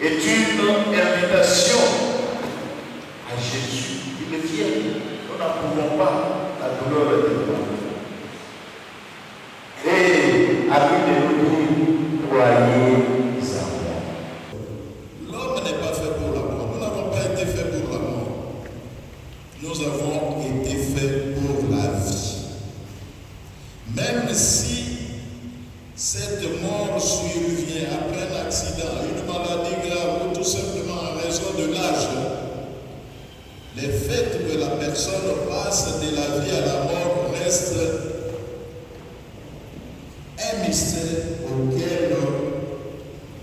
est une invitation à Jésus. Il est fier. Nous n'approuvons pas la douleur de l'homme. Et à lui de nous croyez ça. L'homme n'est pas fait pour la mort. Nous n'avons pas été fait pour la mort. Nous avons été faits pour la vie. Même si cette mort survient après un accident, une maladie grave ou tout simplement en raison de l'âge, le fait que la personne passe de la vie à la mort reste un mystère auquel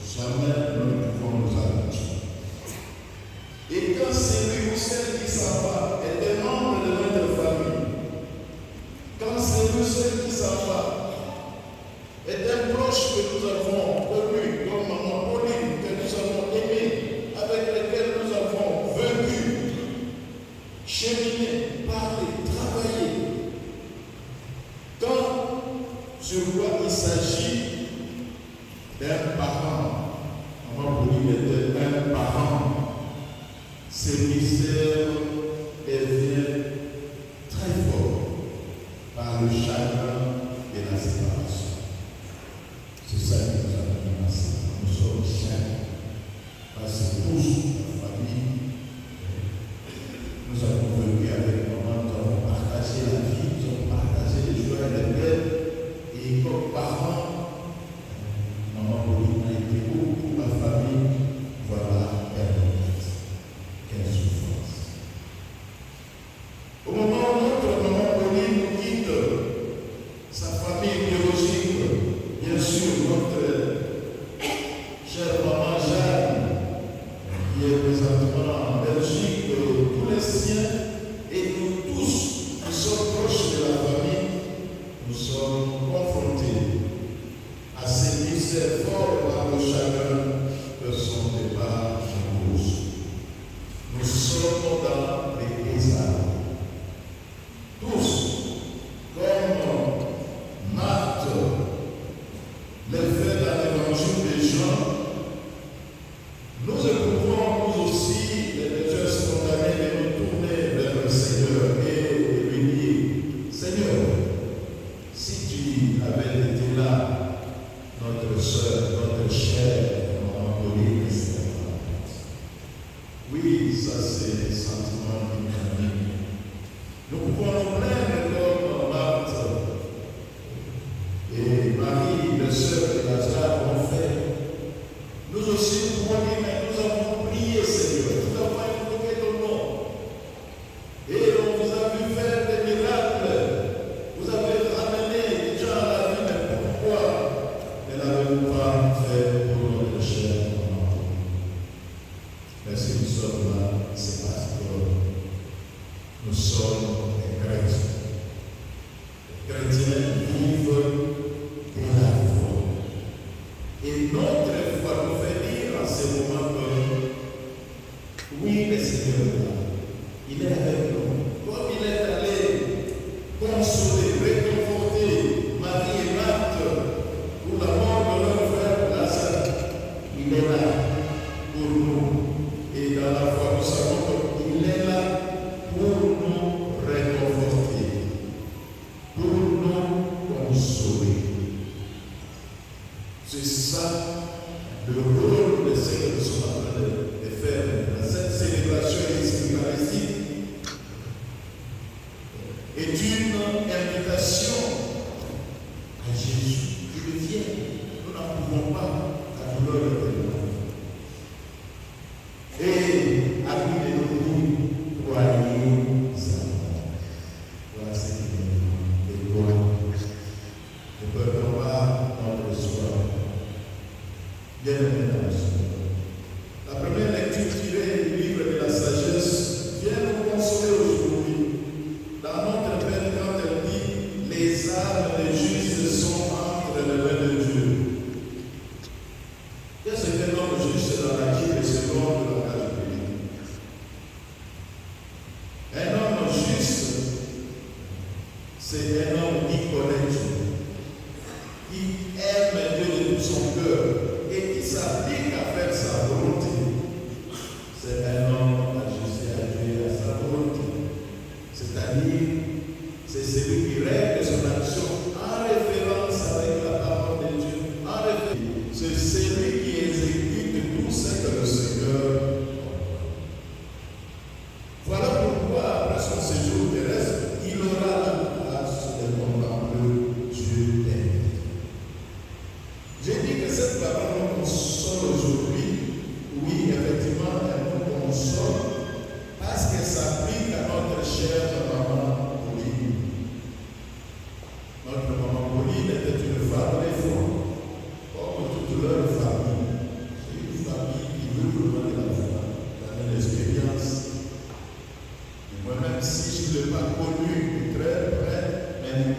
jamais nous ne pouvons nous attacher. Et quand celui ou celle qui s'en va est un membre de notre famille, quand celui ou celle qui s'en va est un proche que nous avons connu, comme maman Pauline, que nous avons aimé, avec lequel nous avons vécu, cheminer, parler, travailler. Quand je vois qu'il s'agit d'un parent, maman Pauline était un parent, ce mystère devient très fort par le chagrin et la séparation. C'est ça qui nous a donné ensemble. Nous sommes chers. Parce que tous, la famille, nous avons vécu avec maman, nous avons partagé la vie, nous avons partagé les joies et les peines. Et comme parents, maman Pauline a été beaucoup pour ma famille. Voilà, quelle souffrance. Au moment où notre maman Pauline nous quitte, sa famille biologique, bien sûr, notre chère maman Jeanne, qui est présentement en Belgique, tous les siens et nous tous qui sommes proches de la famille, nous sommes confrontés à ces mystères forts par le chagrin de son départ amoureuse. Nous sommes dans les désastres. Tous, comme Marthe, le fait dans l'évangile des Jean, nous éprouvons nous aussi les besoins spontanés de nous tourner vers le Seigneur et de lui dire, Seigneur, si tu avais été là, notre soeur, notre chère, maman Pauline, etc. Oui, ça c'est le sentiment qui m'anime. Nous pouvons nous plaindre comme Marthe et Marie, le sœur de Lazare, ont fait. Nous aussi, nous pouvons dire, mais nous avons prié, Seigneur, nous avons invoqué ton nom. Et on vous a vu faire des miracles. Vous avez ramené des gens à la vie, mais pourquoi ne l'avez-vous pas fait pour notre chère maman? Mais si nous sommes là, c'est parce que nous sommes des chrétiens. Les chrétiens vivent de la foi. Et notre foi nous fait dire en ce moment que oui, le Seigneur est là. Il est avec nous. Comme il est allé consoler, réconforter Marie et Marthe pour la mort de leur frère Lazare, il est là pour nous. Et dans la foi, nous savons qu'il est là pour nous réconforter, pour nous consoler. C'est ça le rôle de ce que nous sommes en train de faire dans cette célébration eucharistique. Est une invitation à Jésus. Il est fier. Nous n'en pouvons pas la douleur de l'homme. Et à lui de nous croyez ça. Voilà ce qu'il dit. Et toi, ne perdons pas notre espoir. Bien-aimés dans le Seigneur. La première lecture tirée du livre de la sagesse vient nous consoler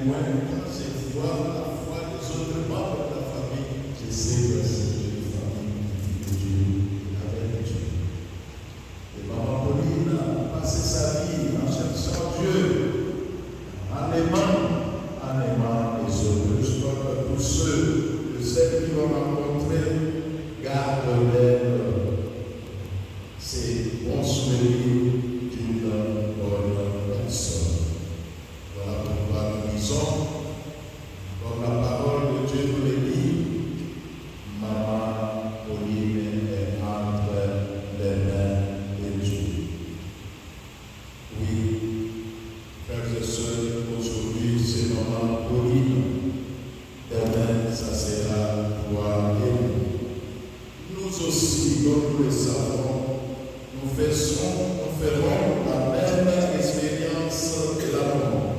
loin, quand je vois la foi des autres membres de la famille, je sais que c'est une famille de Dieu, avec Dieu. Et maman Pauline a passé sa vie en cherchant Dieu, en aimant les autres. Je crois que tous ceux de celles qui l'ont rencontré gardent ces bons souvenirs d'une bonne personne. Voilà pourquoi nous disons, comme la parole de Dieu nous le dit, maman Pauline est entre les mains de Dieu. Oui, frères et sœurs, aujourd'hui c'est maman Pauline. Demain, ça sera toi et nous. Nous aussi, comme nous le savons, nous ferons la même expérience que la mort.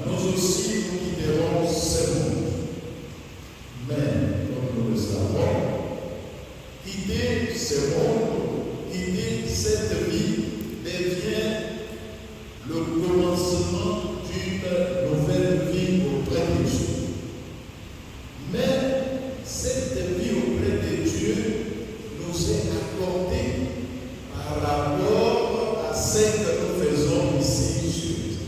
Nous aussi, nous quitterons ce monde. Mais, comme nous le savons, quitter ce monde, quitter cette vie, devient le commencement d'une nouvelle vie auprès de Dieu. Mais cette vie auprès de Dieu nous est accordée par rapport à ce que nous faisons ici sur terre.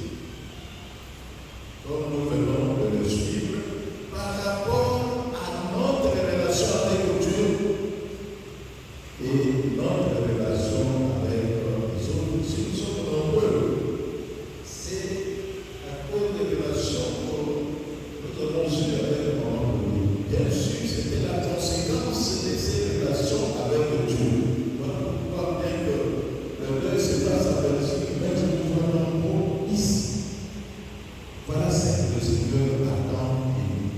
Comme nous venons de le suivre, par rapport à notre relation avec Dieu et notre relation avec les autres. Si nous sommes nombreux, c'est à cause des relations que nous avons eues avec le moment. Bien sûr, c'était la conséquence de ces relations avec Dieu. Voilà pourquoi, bien que le deuil se passe à Belgique, mais nous voyons encore ici. Voilà ce que le Seigneur attend de nous.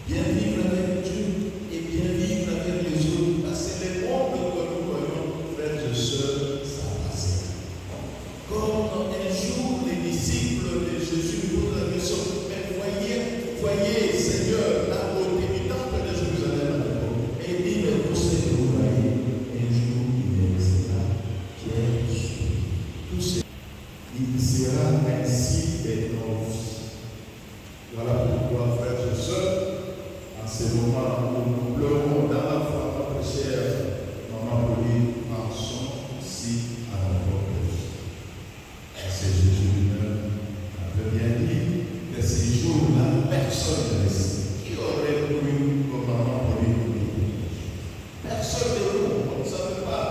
Bien vivre avec Dieu et bien vivre avec les autres. Parce que les mondes que nous voyons, frères et sœurs, ça passe. Comme un jour, les disciples de Jésus posent la question, mais voyez, Seigneur, la beauté du temple de Jérusalem. Et il dit, mais vous savez que vous voyez, un jour, il sera tout ce il sera ainsi des noces. Voilà pourquoi, frères et sœurs, en ce moment où nous pleurons dans la foi, notre chère maman Pauline, pensons aussi à notre Père. Parce que Jésus lui-même avait bien dit que ces jours-là, personne ne sait. Qui aurait cru comme maman Pauline? Personne de nous, on ne savait pas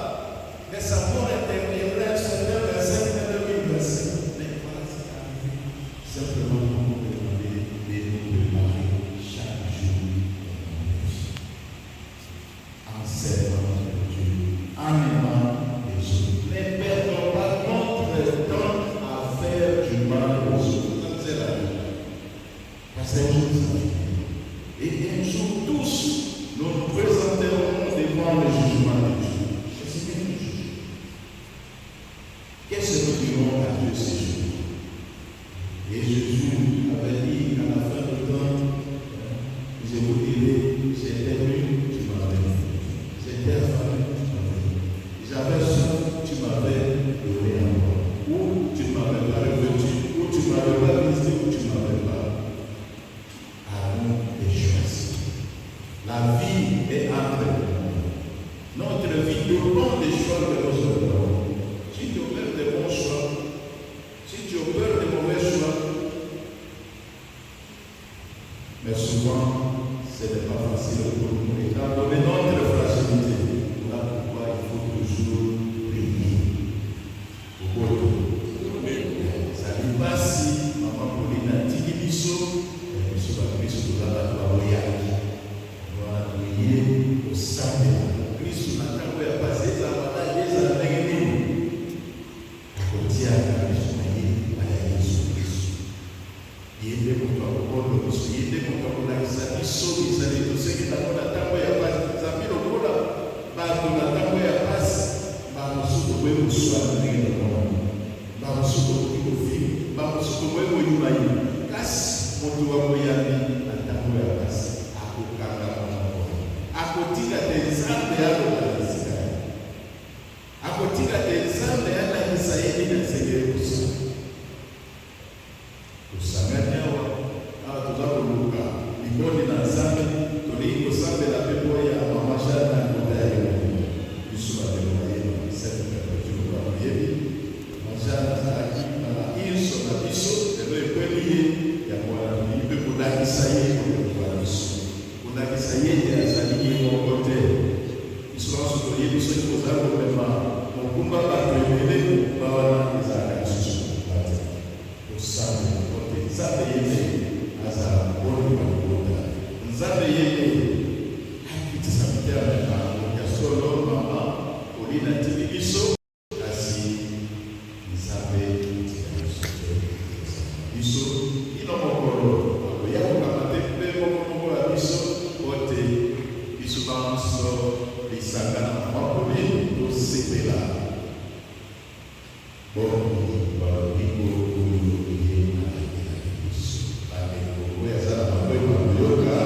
que sa mort interviendrait sur le verset de 2025. Mais voilà, c'est arrivé. Simplement pour nous demander de nous préparer chaque jour en servant Dieu, en aimant les autres. Ne perdons pas notre temps à faire du mal aux autres. C'est la vie. Parce que et un jour, tous, nous nous présenterons devant le jugement de Dieu. Je sais bien le juge. Qu'est-ce que nous dirons à Dieu ces jours? Et Jésus avait dit à la fin du temps, je vous dirai, j'étais nu, tu m'avais vu. J'étais affamé, tu m'avais vu. J'avais soif, tu m'avais donné à moi. Ou tu ne m'avais pas revêtu, ou tu ne m'avais pas visité, ou tu ne m'avais pas. À nous de choisir. La vie est entre nous. Notre vie dépend des choix que nous faisons. Si tu opères des bons choix, si tu opères des mauvais choix, mais souvent, ce n'est pas facile pour nous, étant donné notre fragilité. Voilà pourquoi il faut toujours prier. Pourquoi? Ça dit pas si maman Pauline a dit qu'il Christ va prier au sein de Christ n'a pas passé sa bataille des années. À côté à Christ, à la Jésus-Christ. Il est pour toi, pour nous, il est pour toi, pour la Isaïe, sauve Isaïe, tout ce qui t'a donné à ta voix, à passe, ça fait le coup là, bah, ton à ta voix, à passe, bah, nous sommes pour nous, soit nous, bah, nous sommes pour nous, bah, nous sommes pour nous, casse, mon doigt, pour y aller. Akotika tezambe yako na Israeli. Akotika tezambe yako na Israeli na Israeli kusa. kusanganyawa awa tuzakuluka ikoni na nzambe tolingi kosambela mpe boya mamashana na kodayo biso batelema yeba sepekatokiloba moyebi mashana azalaki na bainso na biso lelo ekweli ye yango wana tolingi mpe kolakisa ye kolekwa biso kolakisa ye te azali ye moko te biso nyonso toyebi soki kozala komema mokumba bato ebele mokumba wana ezalaka lisusu bate kosambela kote nzambe yene azala boni bakota nzambe yene akitisa mitema mekango ya solo mama olina tili biso kasi nzambe tina biso ino mokolo akoya kokama te mpe mokomoko ya biso kote biso banso lisangana na makoli tosepela boni balobiko oyo ye na biso bandeko oyo azala makoyi bakoyoka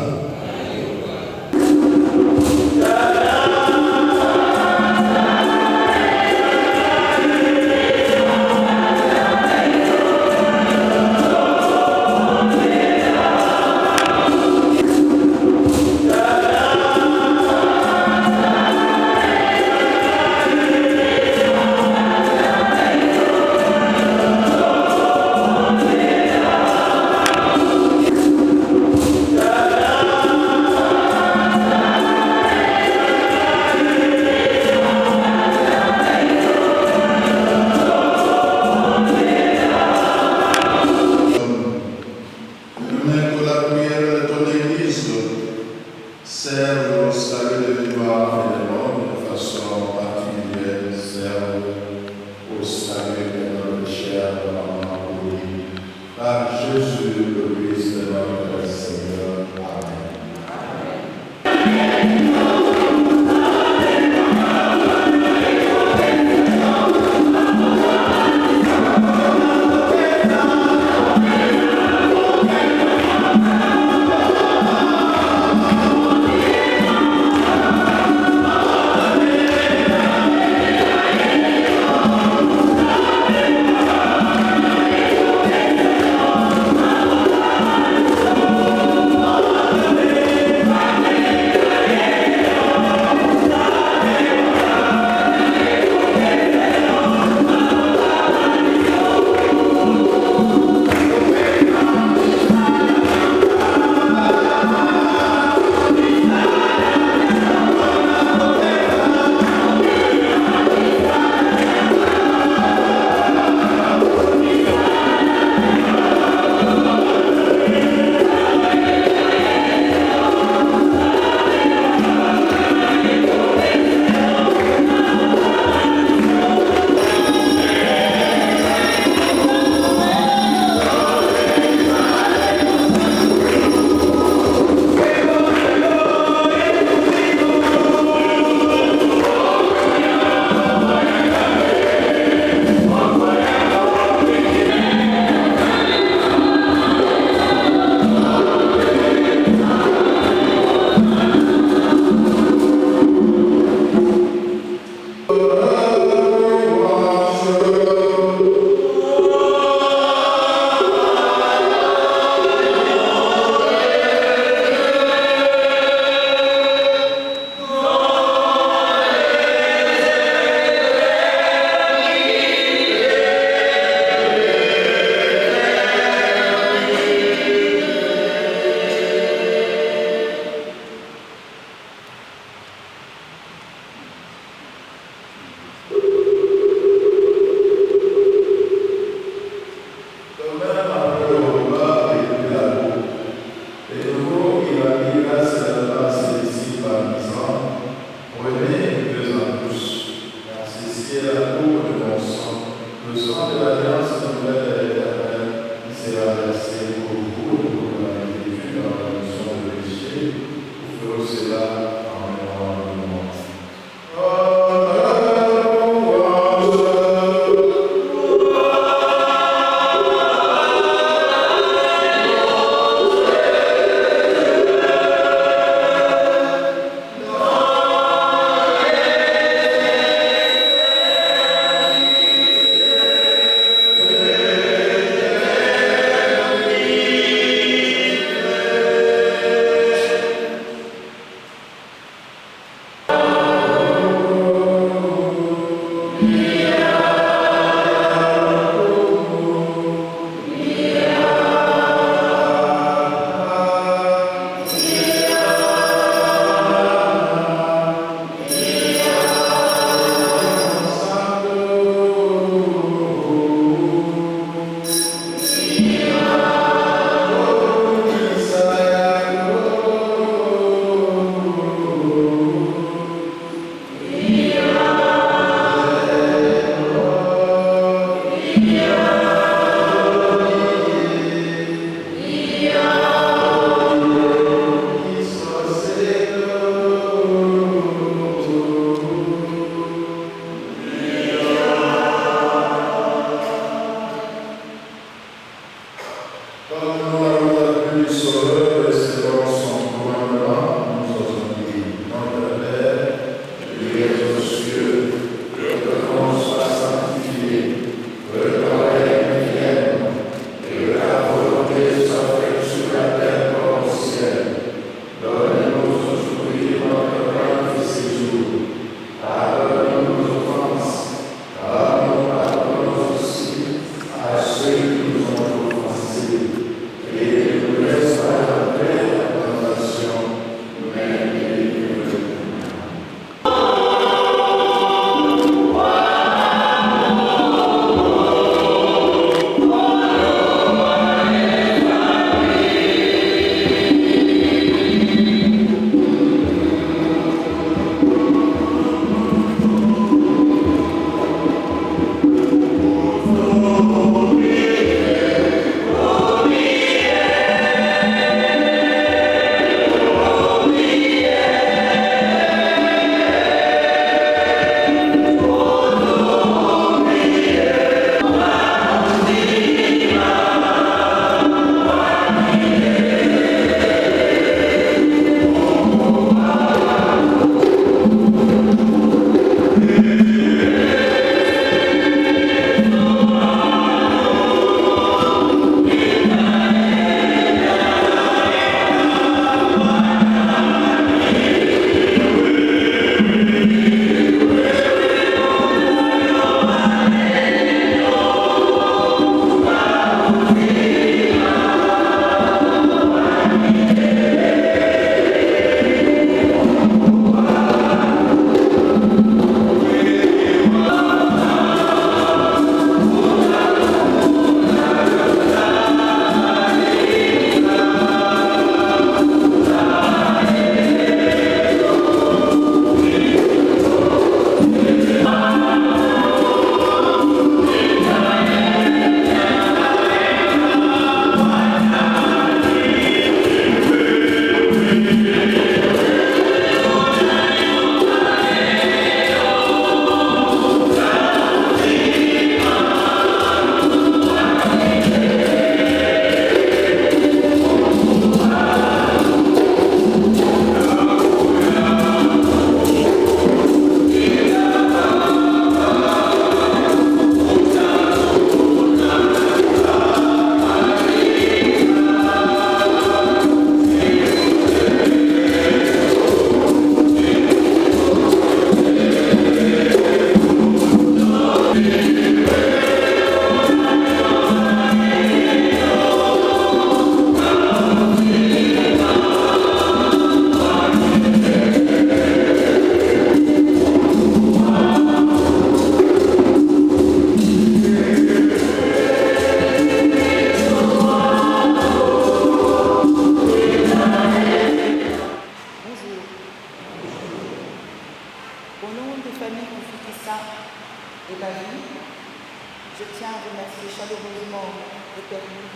Je tiens à remercier chaleureusement le Père Louis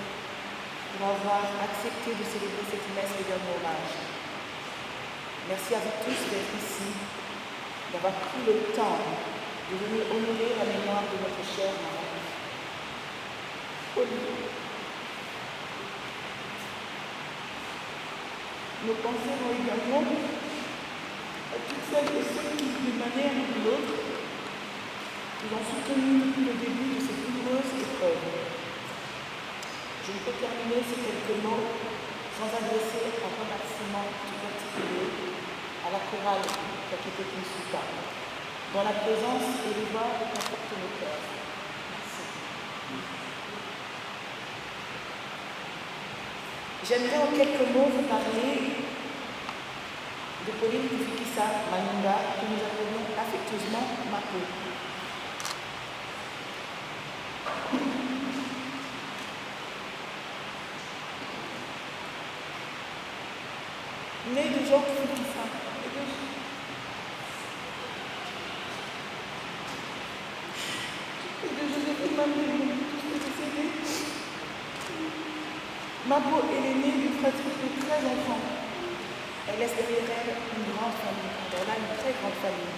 pour avoir accepté de célébrer cette messe de dernier hommage. Merci à vous tous d'être ici, d'avoir pris le temps de venir honorer la mémoire de notre chère maman. Olivier. Nos pensées vont également à toutes celles et ceux qui, d'une manière ou d'une autre, nous ont soutenus depuis le début de cette douloureuse épreuve. Je ne peux terminer ces quelques mots sans adresser un remerciement tout particulier à la chorale Capitaine Kinsuka, dont la présence et les voix confortent nos cœurs. Merci. J'aimerais en quelques mots vous parler de Pauline Kufikisa Manunga, que nous appelons affectueusement Mapo. Née de Jean Kufikisa et de Joséphine Mamou, tous les décédés, Mapo est l'aînée d'une fratrie de 13 enfants. Elle laisse derrière elle une grande famille. Elle a une très grande famille.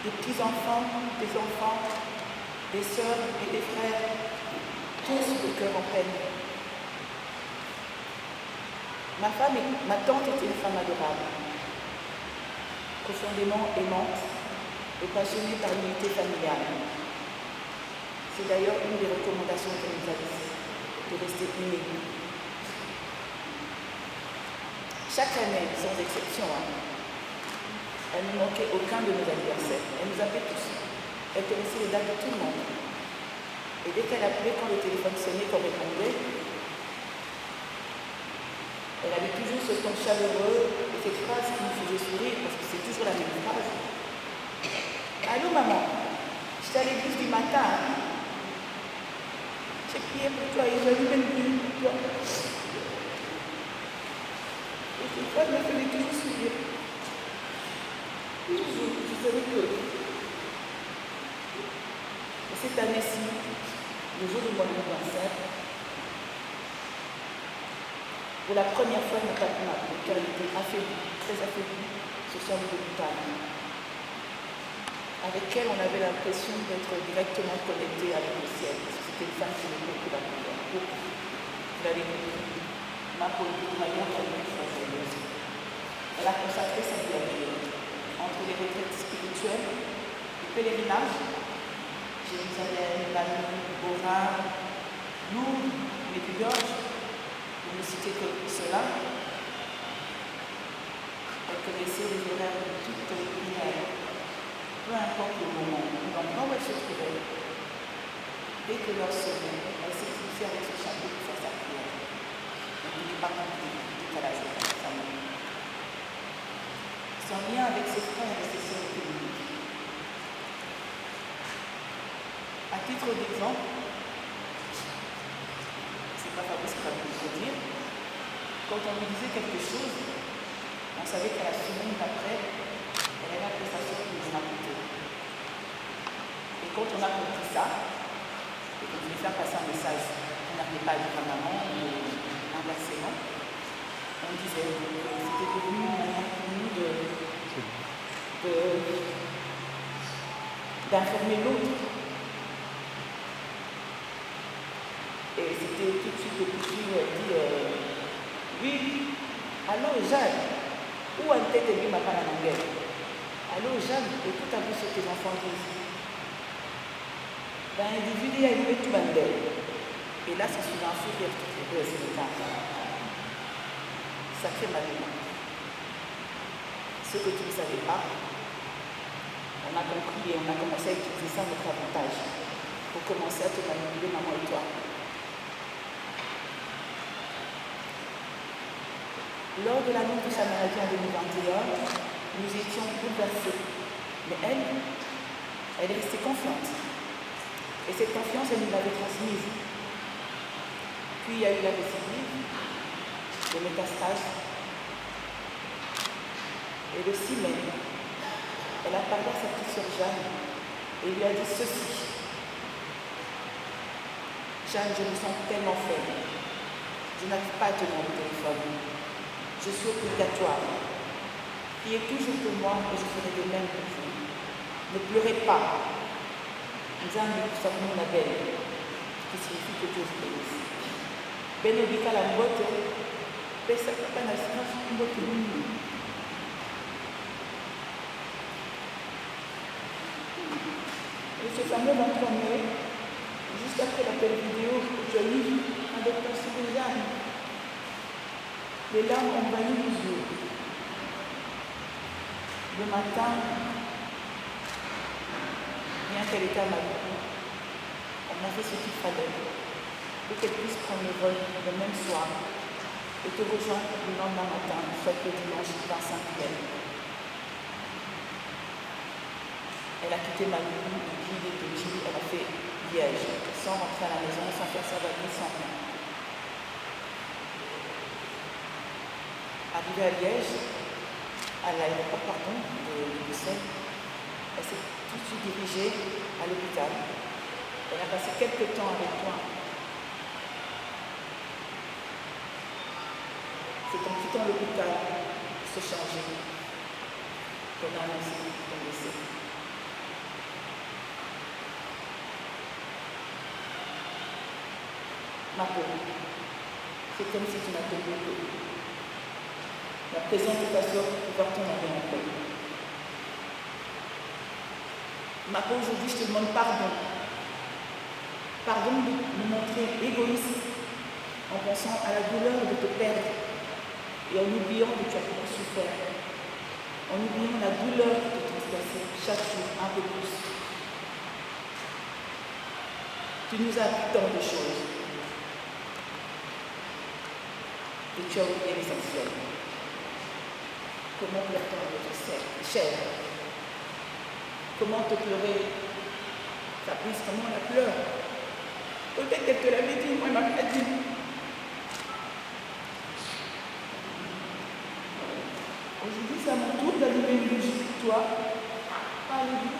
Des petits-enfants, des enfants, des sœurs et des frères, tous le cœur en peine. Ma tante était une femme adorable, profondément aimante et passionnée par l'unité familiale. C'est d'ailleurs une des recommandations qu'elle nous a dit, de rester unis. Chaque année, sans exception, elle ne manquait aucun de nos anniversaires. Elle nous appelait tous. Elle connaissait les dates de tout le monde. Et dès qu'elle appelait, quand le téléphone sonnait, qu'on répondait, elle avait toujours ce ton chaleureux et cette phrase qui nous faisait sourire, parce que c'est toujours la même phrase. Allô maman, j'étais à l'église du matin. J'ai prié pour toi et j'ai même prié pour toi. Et cette phrase me faisait toujours sourire. Toujours, je savais que. Et cette année-ci, le jour de mon anniversaire, pour la première fois, elle n'a pas pu m'appeler, car elle était affaiblie, très affaiblie, sur son lit d'hôpital. Avec elle, on avait l'impression d'être directement connecté avec le ciel. C'était une femme qui aimait beaucoup la prière, beaucoup. Vous l'avez compris, ma politique m'a bien très joyeuse. Elle a consacré sa vie à Dieu, entre les retraites spirituelles, les pèlerinages, Jérusalem, Lamy, Borin, Lourdes, Medjugorje, pour ne citer que cela. Elle connaissait les horaires de toutes les prières, peu importe le moment, l'endroit où elle se trouvait. Dès que l'heure sonnait, elle s'exerçait avec ce chapeau pour faire sa prière. Elle n'était pas compris du décalage de sa famille. Son lien avec ses frères et ses sœurs était unique. À titre d'exemple, c'est pas Fabrice qui va vous le dire, quand on lui disait quelque chose, on savait qu'à la semaine d'après, elle avait appelé sa soeur qui nous racontait. Et quand on a compris ça, et qu'on voulait faire passer un message qu'on n'arrivait pas à dire à maman, ou inversement, on disait que c'était devenu une manière pour nous d'informer l'autre. Et c'était tout de suite le coup de fil où elle dit oui, allô Jeanne, où en tête et lui m'a pas la langue. Allô Jeanne, écoute un peu ce que tes enfants disent. Ben, l'individu a élevé tout le monde. Et là, c'est sur un fou qui est tout les deux, c'est le cas. Sacré Marie. Ce que tu ne savais pas, on a compris et on a commencé à utiliser ça à notre avantage pour commencer à te manipuler, maman et toi. Lors de l'annonce de sa maladie en 2021, nous étions bouleversés. Mais elle est restée confiante. Et cette confiance, elle nous l'avait transmise. Puis il y a eu la récidive, le métastase. Et le 6 mai, elle a parlé à sa petite sœur Jeanne et lui a dit ceci. Jeanne, je me sens tellement faible. Je n'arrive pas à tenir le téléphone. Je suis au purgatoire. Priez toujours pour moi et je ferai de même pour vous. Ne pleurez pas. Nzambi kusabuni na belle, qui signifie que Dieu vous bénisse. Benedika la mbote, pesa kapa na sinasi mbote nini. Et ce fameux 23 mai, juste après l'appel vidéo que je lis avec ton Sylvain, les larmes ont envahi mes yeux. Le matin, bien qu'elle était à Malibu, on a fait ce qu'il fallait pour qu'elle puisse prendre le vol le même soir et te rejoindre le lendemain matin, soit le dimanche 25 mai. Elle a quitté Malibu depuis les Belgique, elle a fait Liège, sans rentrer à la maison, sans faire sa valise, sans rien. Arrivée à Liège, à l'aéroport de Bruxelles, elle s'est tout de suite dirigée à l'hôpital. Elle a passé quelques temps avec toi. C'est en quittant l'hôpital pour se changer qu'on a annoncé ton décès. Ma pauvre, c'est comme si tu m'as tenu le dos. La présence de ta soeur pour pouvoir t'en aller en paix. Ma pauvre, aujourd'hui, je te demande pardon. Pardon de me montrer égoïste en pensant à la douleur de te perdre et en oubliant que tu as beaucoup souffert, en oubliant la douleur de te transpercer chaque jour un peu plus. Tu nous as appris tant de choses. Et tu as oublié l'essentiel. Comment pleure-t-on à notre chair? Comment te pleurer? Fabrice, comment on la pleure? Peut-être qu'elle te l'avait dit, moi elle m'a pas dit. Aujourd'hui, c'est à mon tour d'allumer une bougie pour toi. Alléluia.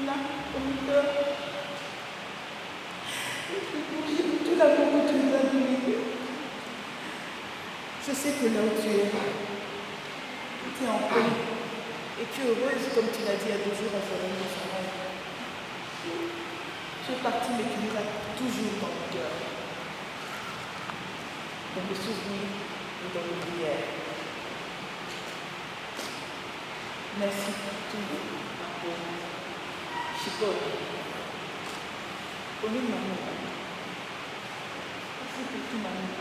Là, au cœur. Une bougie pour tout l'amour que tu nous as donné. Je sais que là où tu es en paix. Et tu es heureuse, comme tu l'as dit il y a 2 jours à Jérémie de son rêve. Tu es parti, mais tu nous as toujours dans le cœur. Dans le souvenir et dans les prières. Merci pour tout, ma pauvre. Chipote. Au nom de maman. Merci pour tout, maman.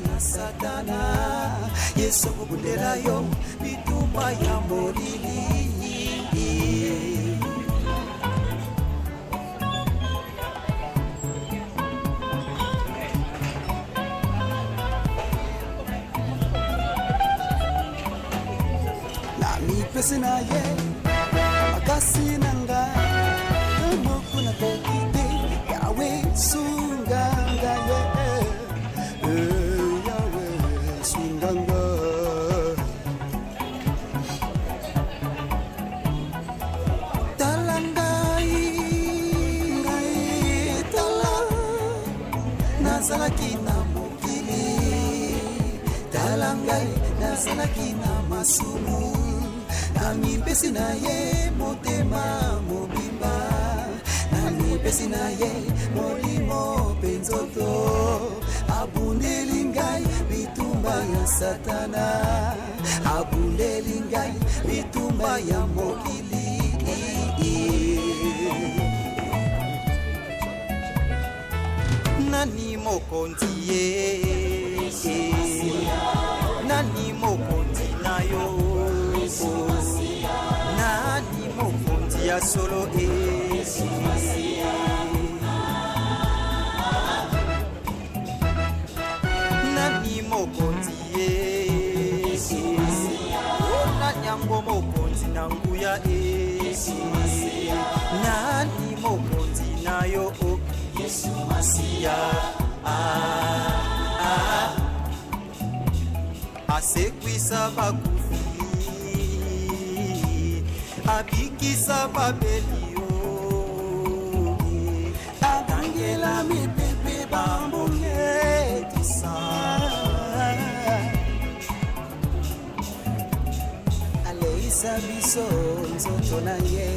na satana yesu akubundela yo bitumba ya molili na mipesi na ye makasi na nga moku na kokite yawe sunganga ye yawe sunganga talangai ngai tala nazalaki na mokili talangai nazalaki na masumu na mipesi na ye motema mobimba na mipesi na ye molimo penzoto abundeli ngai bitumba ya satana abundeli ngai bitumba ya mokili nani mokonzi ye nani mokonzi na yo nani mokonzi ya solo nani mokonzi ye nani yango mokonzi na nguya nani mokonzi na yo Yesu Masia asekwisa bakufi abikisa babelio akangela mipepe bambongetisa aleisa biso nzoto na ye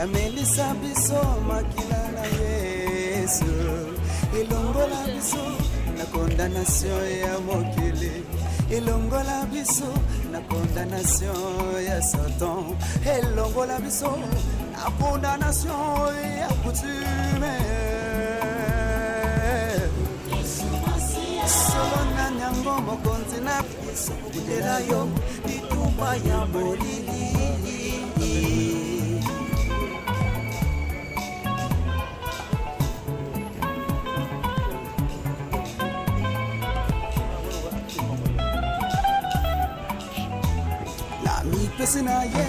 amelisa biso makila na Yesu ilongola biso na condamnation ya mokili ilongola biso na condamnation ya Satan ilongola biso na condamnation ya coutume solo na nyango mokonzi na biso kudela yo bitumba ya molili mipesi na ye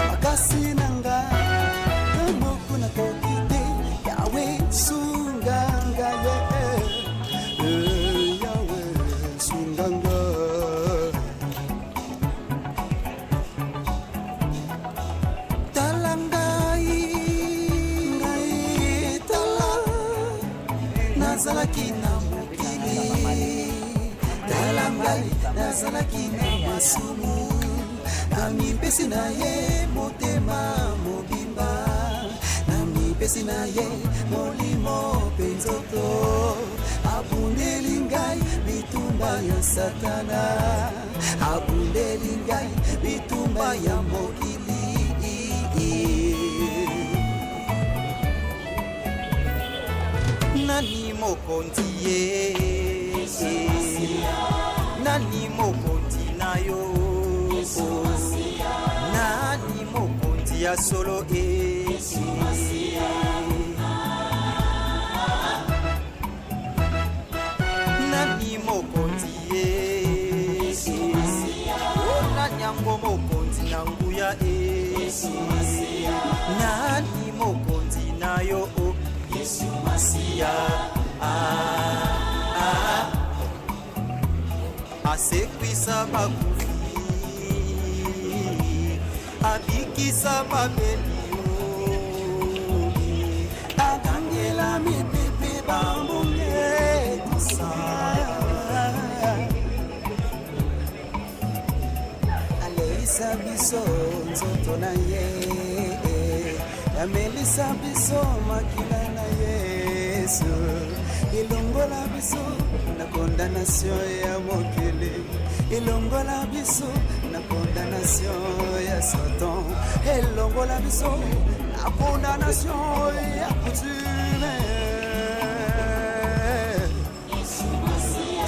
makasi na nga moku na kokite yawe sunganga ye yawe sunganga talangai ngai tala nazalaki na mokili talangai nazalaki na masumu na mipesi na ye motema mobimba na mipesi na ye molimo penzoto abundeli ngai bitumba ya satana abundeli ngai bitumba ya mokili nani mokonzi ye nani mokonzi na yo nani mokonzi ya solo nani mokonzi ye nani yango mokonzi na nguya nani mokonzi na yo Yesu Masia asekwisa bakufi abikisa babelio akangela mipepe bambongetisa aleisa biso nzoto na ye amelisa biso makila na Yesu ilongola biso na condamnation ya mokili ilongola biso na condamnation ya Satan ilongola biso na condamnation ya coutume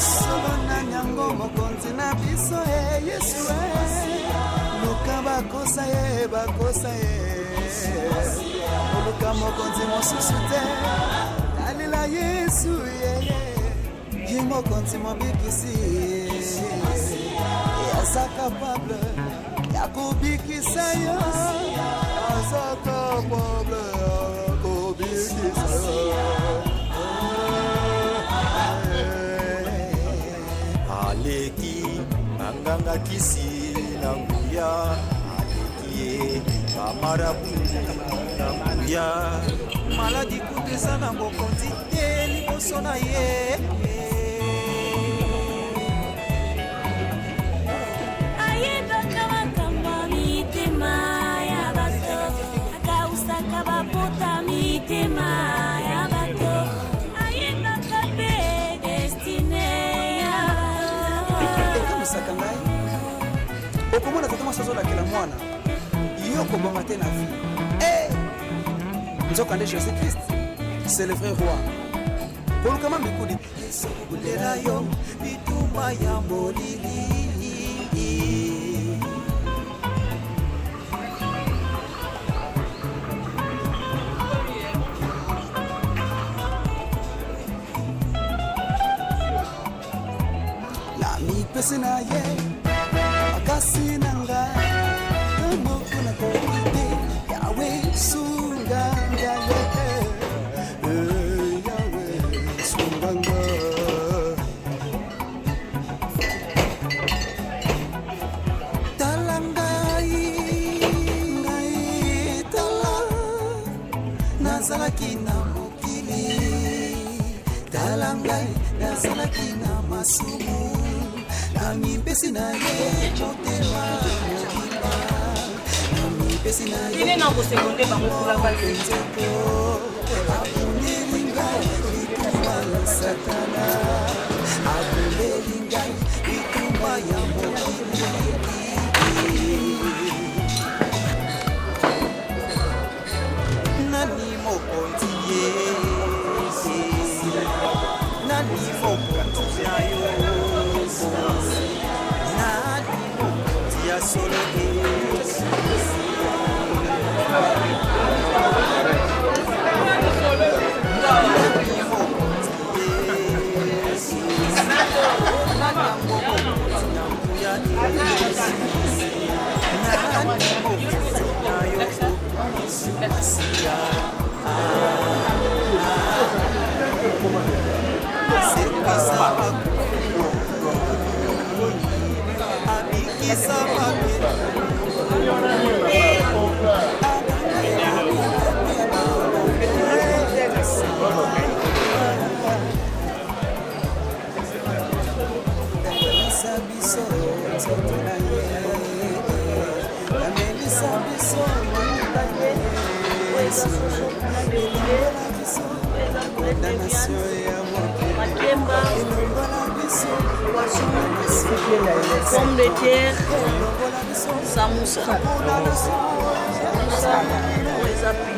solo na nyango mokonzi na biso Yesu luka bakosa ye luka mokonzi mosusu te talela Yesu ye mokonzi mobikisi aza capable ya kobikisa yo aza capable ya kobikisa yo aleki anganga kisi na nguya aleki amarabu na nguya maladi kutesa na mokonzi te liboso na ye okomona totoma sozolakela mwana yo koboma te na vie nzokande Jésus Christ c'est le vrai roi kolukama mikudi esokulela yo bituma ya molili la mipesi na ye makasi na nga moko na kokite yawe sunganga yawe sunganga talangai ngai tala nazalaki na mokili talangai nazalaki na masumu nami pesi na ye motema mobima nami pesi na ye Ile na kusekonde bango kula basi abulelinga lituma ya satana abulelinga lituma ya mokili nani mokonzi ye nani mokonzi ayo solo pomme de terre, samoussa. Les appuis.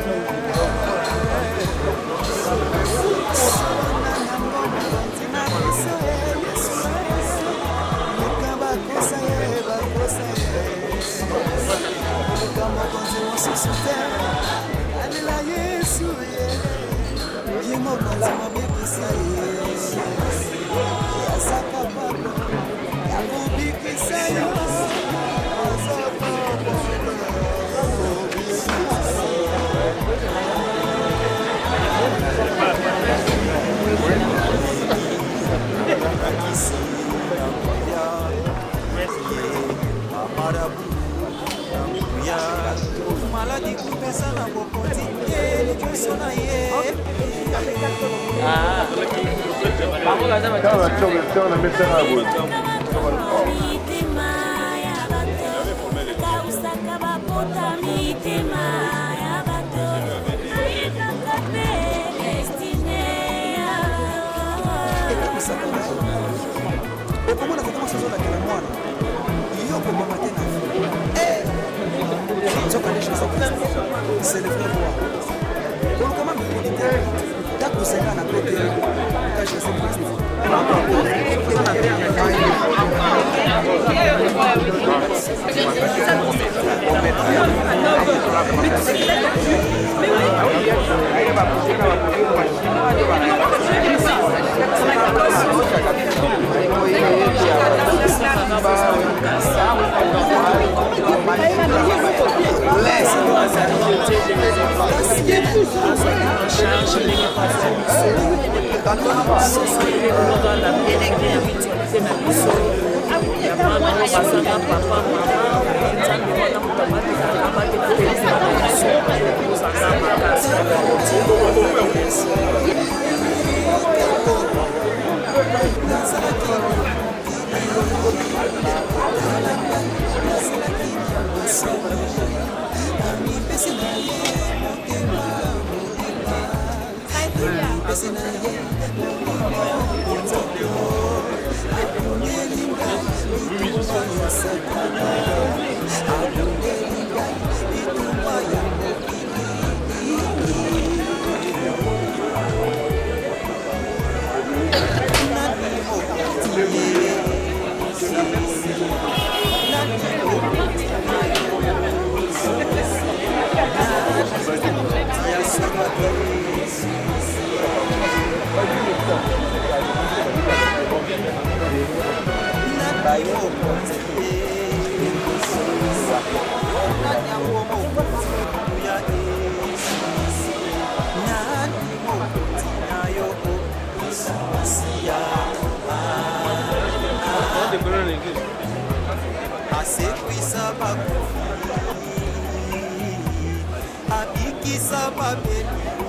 C'est le vrai roi. Comment me dit, t'as poussé à la côté, t'as chassé basanga papa mama nzambe wana mutabatekaka batekeleza na biso kozanga makasi asekwisa bakufi abikisa babeli